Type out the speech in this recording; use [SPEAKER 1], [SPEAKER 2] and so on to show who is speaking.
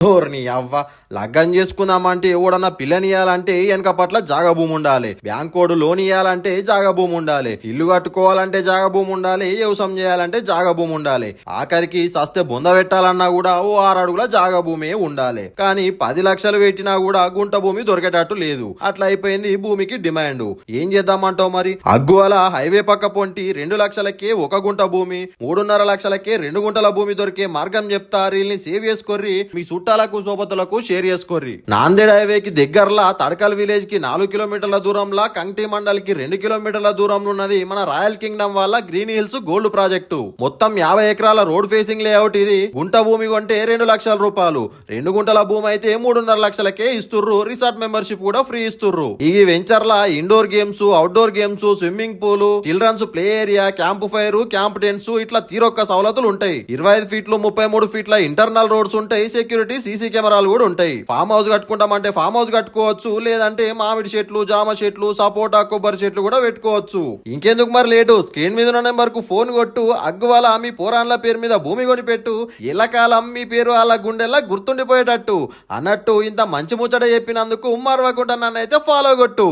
[SPEAKER 1] ధోరణి అవ్వ లగ్గం చేసుకుందామంటే ఎవడన్నా పిల్లనియాలంటే వెనక పట్ల జాగా భూమి ఉండాలి. బ్యాంకోడు లోన్ ఇయ్యాలంటే జాగా భూమి ఉండాలి. ఇల్లు కట్టుకోవాలంటే జాగా భూమి ఉండాలి. వ్యవసాయం చేయాలంటే జాగా భూమి ఉండాలి. ఆఖరికి సస్తే బొంద పెట్టాలన్నా కూడా ఓ 6 అడుగుల జాగా భూమి ఉండాలి. కానీ 10 లక్షలు పెట్టినా కూడా గుంట భూమి దొరికేటట్టు లేదు. అట్లా అయిపోయింది భూమికి డిమాండ్. ఏం చేద్దామంటావు మరి? అగ్గువల హైవే పక్క పొంటి 2 లక్షలకే 1 గుంట భూమి, 3.5 లక్షలకే 2 గుంటల భూమి దొరికే మార్గం చెప్తా. రీల్ని సేవ్ చేసుకోర్రి, మీ చుట్టాలకు సోబతులకు షేర్ చేసుకోర్రి. నాందేడ్ హైవేకి దగ్గరలా తడకల్ విలేజ్ కి 4 కిలోమీటర్ల దూరంలో, కంటి మండల్ కి 2 కిలోమీటర్ల దూరంలో ఉన్నది మన రాయల్ కింగ్డమ్ వాళ్ళ గ్రీన్ హిల్స్ గోల్డ్ ప్రాజెక్టు. మొత్తం 50 ఎకరాల రోడ్ ఫేసింగ్ లేఅవుట్ ఇది. గుంట భూమి కొంటే 2 లక్షల రూపాయలు, 2 గుంటల భూమి అయితే 3.5 లక్షలకే ఇస్తుర్రు. రిసార్ట్ మెంబర్షిప్ కూడా ఫ్రీ ఇస్తుర్రు. ఈ వెంచర్ లా indoor games, outdoor games, swimming pool, children's play area, camp fire, camp tents ఇట్లా తీరొక్క సవలతులు ఉంటాయి. 25 ఫీట్లు 33 ఫీట్ల ఇంటర్నల్ రోడ్స్ ఉంటాయి. సెక్యూరిటీ సీసీ కెమెరాలు కూడా ఉంటాయి. ఫామ్ హౌస్ కట్టుకుంటామంటే ఫామ్ హౌస్ కట్టుకోవచ్చు. లేదంటే మామిడి చెట్లు, జామ చెట్లు, సపోటా, కొబ్బరి చెట్లు కూడా పెట్టుకోవచ్చు. ఇంకెందుకు మరి లేటు? స్క్రీన్ మీద ఉన్న నెంబర్ కు ఫోన్ కొట్టు. అగ్గువాల మీ పోరాన్ల పేరు మీద భూమి కొని పెట్టు. ఎల్లకాలం మీ పేరు అలా గుండెల్లా గుర్తుండిపోయేటట్టు అన్నట్టు ఇంత మంచి ముచ్చట చెప్పినందుకు మరవకుండా నన్నైతే ఫాలో కొట్టు.